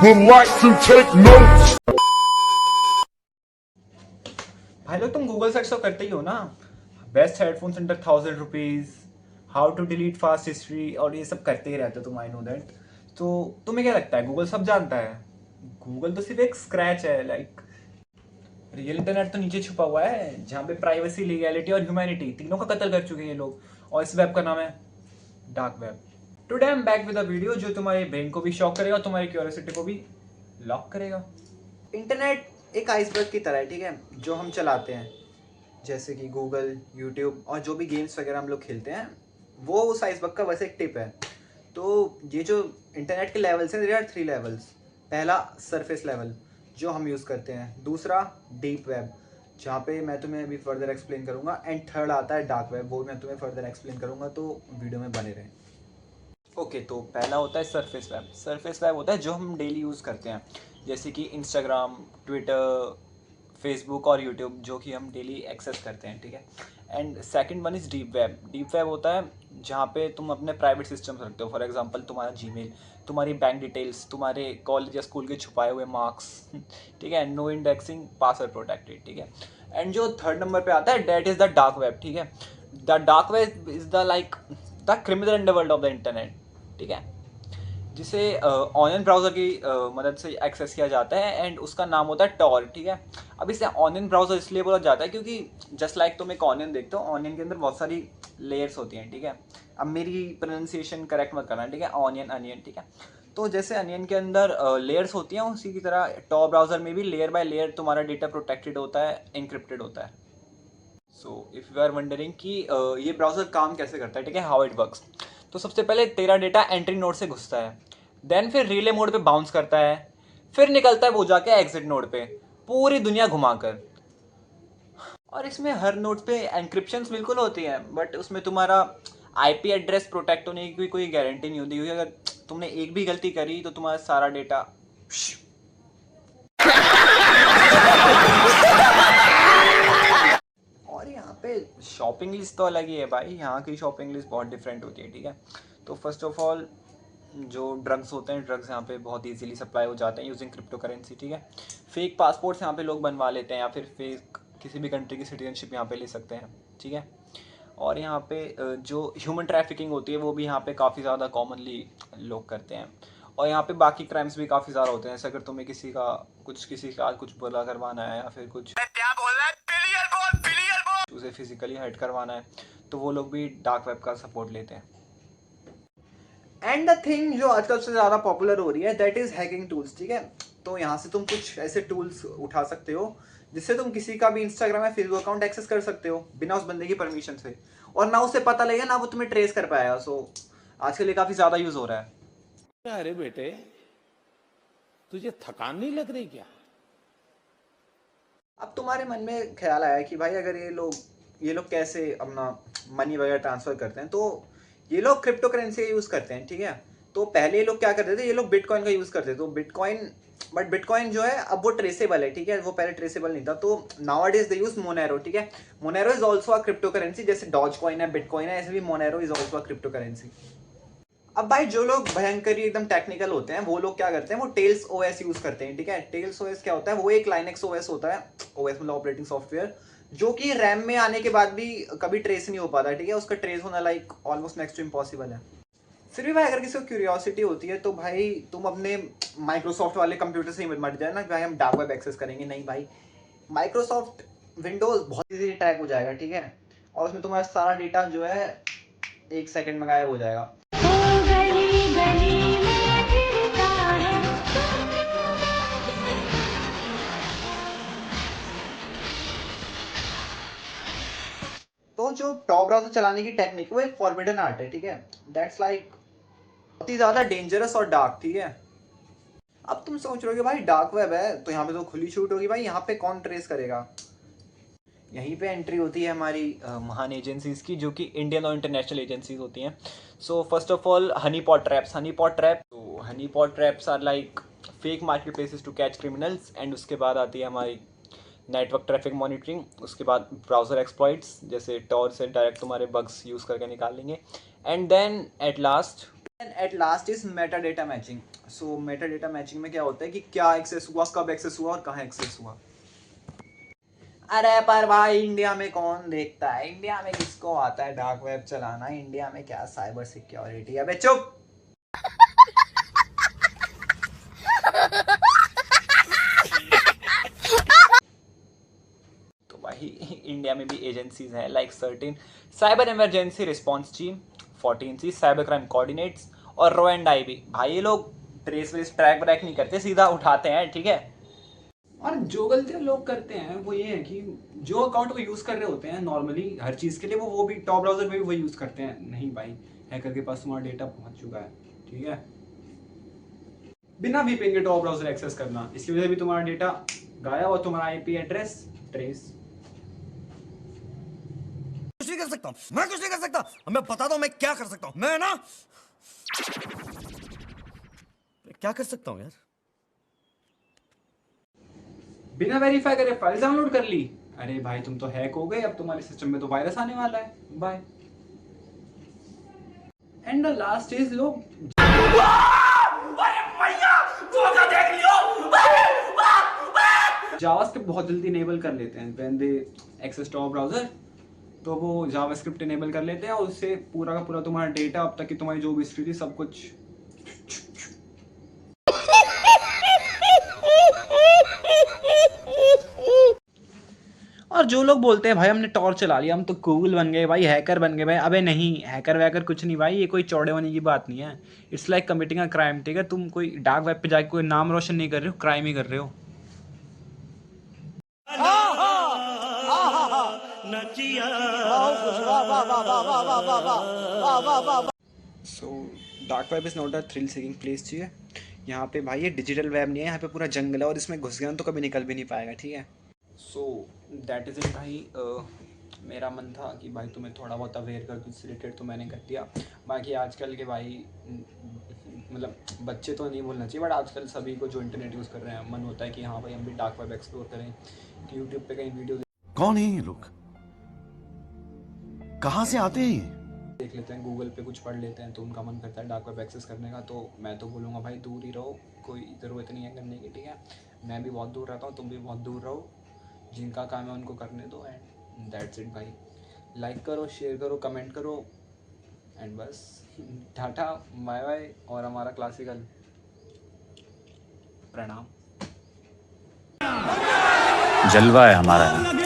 would like to take notes. भाई लोग तुम गूगल सर्च तो करते ही हो ना। Best headphones under 1000 rupees, how to delete fast history, और ये सब करते ही रहते हो तुम। I know that. तो तुम्हें क्या लगता है गूगल सब जानता है? गूगल तो सिर्फ एक स्क्रैच है। लाइक रियल इंटरनेट तो नीचे छुपा हुआ है, जहाँ पे प्राइवेसी, लीगैलिटी और ह्यूमैनिटी तीनों का कत्ल कर चुके हैं ये लोग। और इस वेब का नाम है dark web. Today I am back with a video जो तुम्हारे ब्रेन को भी शॉक करेगा और तुम्हारी क्यूरियोसिटी को भी लॉक करेगा। इंटरनेट एक आइसबर्ग की तरह है, ठीक है, जो हम चलाते हैं, जैसे कि गूगल, यूट्यूब और जो भी गेम्स वगैरह हम लोग खेलते हैं, वो उस आइसबर्ग का वैसे एक टिप है। तो ये जो इंटरनेट के लेवल्स हैं, देयर आर 3 लेवल्स। पहला सरफेस लेवल जो हम यूज़ करते हैं, दूसरा डीप वेब जहाँ पे मैं तुम्हें अभी फर्दर एक्सप्लेन करूँगा, एंड थर्ड आता है डार्क वेब, वो मैं तुम्हें फर्दर एक्सप्लेन करूँगा, तो वीडियो में बने रहें। ओके तो पहला होता है सरफेस वेब। सरफेस वेब होता है जो हम डेली यूज़ करते हैं, जैसे कि इंस्टाग्राम, ट्विटर, फेसबुक और यूट्यूब, जो कि हम डेली एक्सेस करते हैं, ठीक है। And second one is deep web. Deep web होता है जहाँ पे तुम अपने प्राइवेट सिस्टम्स रखते हो। फॉर एग्जांपल तुम्हारा जीमेल, तुम्हारी बैंक डिटेल्स, तुम्हारे कॉलेज या स्कूल के छुपाए हुए मार्क्स, ठीक है। नो इंडेक्सिंग, पासवर्ड प्रोटेक्टेड, ठीक है। एंड जो थर्ड नंबर पे आता है, that is the dark web, ठीक है। The dark web is the like the criminal underworld of the internet, ठीक है, जिसे ऑनियन ब्राउज़र की मदद से एक्सेस किया जाता है, एंड उसका नाम होता है टॉर, ठीक है। अब इसे ऑनियन ब्राउज़र इसलिए बोला जाता है क्योंकि जस्ट लाइक तुम एक ऑनियन देखते हो, ऑनियन के अंदर बहुत सारी लेयर्स होती हैं, ठीक है। अब मेरी प्रोनाउंसिएशन करेक्ट मत करना, ठीक है, ऑनियन, अनियन, ठीक है। तो जैसे अनियन के अंदर लेयर्स होती हैं, उसी की तरह टॉर ब्राउज़र में भी लेयर बाय लेयर तुम्हारा डेटा प्रोटेक्टेड होता है, इंक्रिप्टेड होता है। So if you are wondering कि ये ब्राउज़र काम कैसे करता है, ठीक है, हाउ इट वर्क्स, तो सबसे पहले तेरा डेटा एंट्री नोड से घुसता है, देन फिर रिले मोड पे बाउंस करता है, फिर निकलता है वो जाके एग्जिट नोड पे, पूरी दुनिया घुमाकर। और इसमें हर नोड पे एनक्रिप्शंस बिल्कुल होती हैं, बट उसमें तुम्हारा आईपी एड्रेस प्रोटेक्ट होने की कोई गारंटी नहीं होती, क्योंकि अगर तुमने एक भी गलती करी तो तुम्हारा सारा डेटा। और यहाँ पे शॉपिंग लिस्ट तो अलग ही है भाई, यहाँ की शॉपिंग लिस्ट बहुत डिफरेंट होती है, ठीक है। तो फर्स्ट ऑफ ऑल जो ड्रग्स होते हैं, ड्रग्स यहाँ पे बहुत इजीली सप्लाई हो जाते हैं यूजिंग क्रिप्टो करेंसी, ठीक है। फेक पासपोर्ट्स यहाँ पे लोग बनवा लेते हैं, या फिर फेक किसी भी कंट्री की सिटीजनशिप यहाँ पे ले सकते हैं, ठीक है। और यहाँ पे जो ह्यूमन ट्रैफिकिंग होती है वो भी यहाँ पे काफ़ी ज़्यादा कॉमनली लोग करते हैं। और यहाँ पे बाकी क्राइम्स भी काफ़ी ज़्यादा होते हैं, जैसे अगर तुम्हें किसी का कुछ बुरा करवाना है, या फिर कुछ क्या बोल रहा है, उसे फिजिकली हर्ट करवाना है, तो वो लोग भी डार्क वेब का सपोर्ट लेते हैं। एंड द थिंग जो आजकल से ज़्यादा पॉपुलर हो रही है, दैट इज़ हैकिंग टूल्स, ठीक है। तो यहाँ से तुम कुछ ऐसे टूल्स उठा सकते हो जिससे तुम किसी का भी इंस्टाग्राम या फेसबुक अकाउंट एक्सेस कर सकते हो बिना उस बंदे की परमिशन से, और ना उसे पता लगेगा ना वो तुम्हें ट्रेस कर पाएगा। सो आजकल ये काफ़ी ज़्यादा यूज़ हो रहा है। अरे बेटे, तुझे थकान नहीं लग रही क्या? अब तुम्हारे मन में ख्याल आया कि भाई अगर ये लोग कैसे अपना मनी वगैरह ट्रांसफर करते हैं, तो ये लोग क्रिप्टो करेंसी का यूज़ करते हैं, ठीक है। तो पहले ये लोग क्या करते थे, ये लोग बिटकॉइन का यूज़ करते थे। तो बिटकॉइन जो है अब वो ट्रेसेबल है, ठीक है, वो पहले ट्रेसेबल नहीं था। तो नाउअडेज दे यूज मोनेरो, ठीक है। Monero is also a crypto currency, जैसे डॉज कॉइन है, बिटकॉइन है, ऐसे भी Monero is also a crypto currency. अब भाई जो लोग भयंकर ही एकदम टेक्निकल होते हैं, वो लोग क्या करते हैं, वो टेल्स ओएस यूज करते हैं, ठीक है। टेल्स ओएस क्या होता है, वो एक लाइनेक्स ओएस होता है, ओएस मतलब ऑपरेटिंग सॉफ्टवेयर, जो कि रैम में आने के बाद भी कभी ट्रेस नहीं हो पाता, ठीक है। उसका ट्रेस होना like almost next to impossible है। फिर भी भाई अगर किसी को क्यूरियोसिटी होती है, तो भाई तुम अपने माइक्रोसॉफ्ट वाले कंप्यूटर से ही मत जाए ना भाई हम डार्क वेब एक्सेस करेंगे, नहीं भाई। माइक्रोसॉफ्ट विंडोज बहुत इजीली ट्रैक हो जाएगा, ठीक है, और उसमें तुम्हारा सारा डेटा जो है 1 सेकंड में गायब हो जाएगा। तो जो टॉप ब्राउज़र चलाने की टेक्निक वो एक फॉरबिडन आर्ट है, ठीक है। दैट्स लाइक बहुत ही ज़्यादा डेंजरस और डार्क, ठीक है। अब तुम सोच रहे हो कि भाई डार्क वेब है तो यहाँ पे तो खुली छूट होगी, भाई यहाँ पे कौन ट्रेस करेगा। यहीं पे एंट्री होती है हमारी महान एजेंसीज़ की, जो कि इंडियन और इंटरनेशनल एजेंसीज होती हैं। So first of all honey pot traps. Honey pot traps are like fake market places to catch criminals, and उसके बाद आती है हमारी नेटवर्क ट्रैफिक मॉनिटरिंग, उसके बाद ब्राउज़र एक्सप्लॉइट्स, जैसे टॉर से डायरेक्ट तुम्हारे बग्स यूज़ करके निकाल लेंगे, and then at last and at last is meta data matching. So meta data matching में क्या होता है कि क्या एक्सेस हुआ, कब एक्सेस हुआ और कहाँ एक्सेस हुआ। अरे पर भाई इंडिया में कौन देखता है, इंडिया में किसको आता है डार्क वेब चलाना, इंडिया में क्या साइबर सिक्योरिटी। अबे चुप। तो भाई इंडिया में भी एजेंसीज हैं like certain cyber emergency response team, 14C cyber crime coordinates और रो एंड आई भी। भाई ये लोग ट्रेस वेस ट्रैक व्रैक नहीं करते, सीधा उठाते हैं, ठीक है। और जो गलतियां लोग करते हैं वो ये है कि जो अकाउंट वो यूज कर रहे होते हैं नॉर्मली हर चीज के लिए, वो भी टॉप ब्राउजर में भी वही यूज करते हैं। नहीं भाई, हैकर के पास तुम्हारा डेटा पहुंच चुका है, ठीक है। बिना VPN के टॉप ब्राउजर एक्सेस करना, इसकी वजह से भी तुम्हारा डेटा गायब और तुम्हारा IP एड्रेस ट्रेस। कुछ नहीं कर सकता, मैं कुछ नहीं कर सकता। मैं बताता हूं मैं क्या कर सकता हूं। मैं ना क्या कर सकता हूं यार। बिना वेरीफाई करे फाइल डाउनलोड कर ली, अरे भाई तुम तो हैक हो गए, अब तुम्हारे सिस्टम में तो वायरस आने वाला है, bye. And the last is लोग जावास्क्रिप्ट बहुत जल्दी इनेबल कर लेते हैं when they access top browser. तो वो जावास्क्रिप्ट इनेबल कर लेते हैं और उससे पूरा का पूरा तुम्हारा डेटा, अब तक की तुम्हारी जो भी हिस्ट्री थी सब कुछ। और जो लोग बोलते हैं भाई हमने टॉर्च चला लिया, हम तो गूगल बन गए भाई, हैकर बन गए भाई, अबे नहीं, हैकर वैकर कुछ नहीं भाई, ये कोई चौड़े होने की बात नहीं है। It's like committing a crime, ठीक है। तुम कोई डार्क वेब पे जाके कोई नाम रोशन नहीं कर रहे हो, क्राइम ही कर रहे हो। So dark web is not a thrill seeking place, ठीक है। यहाँ पे भाई ये डिजिटल वेब नहीं है, यहाँ पे पूरा जंगल है और इसमें घुस गया तो कभी निकल भी नहीं पाएगा, ठीक है। सो दैट इज़ इट भाई। मेरा मन था कि भाई तुम्हें थोड़ा बहुत अवेयर कर दूँ इससे रिलेटेड, तो मैंने कर दिया। बाकी आजकल के भाई मतलब बच्चे तो नहीं बोलना चाहिए, बट आजकल सभी को जो इंटरनेट यूज़ कर रहे हैं मन होता है कि हाँ भाई हम भी डार्क वेब एक्सप्लोर करें, कि यूट्यूब पे कहीं वीडियो कौन है ये लोग, कहां से आते हैं, देख लेते हैं, गूगल पे कुछ पढ़ लेते हैं, तो उनका मन करता है डार्क वेब एक्सेस करने का। तो मैं तो बोलूँगा भाई दूर ही रहो, कोई ज़रूरत नहीं है करने की, ठीक है। मैं भी बहुत दूर रहता हूँ, तुम भी बहुत दूर रहो, जिनका काम है उनको करने दो, एंड दैट्स इट भाई। लाइक करो, शेयर करो, कमेंट करो, एंड बस टाटा बाय बाय। और हमारा क्लासिकल प्रणाम। जलवा है हमारा।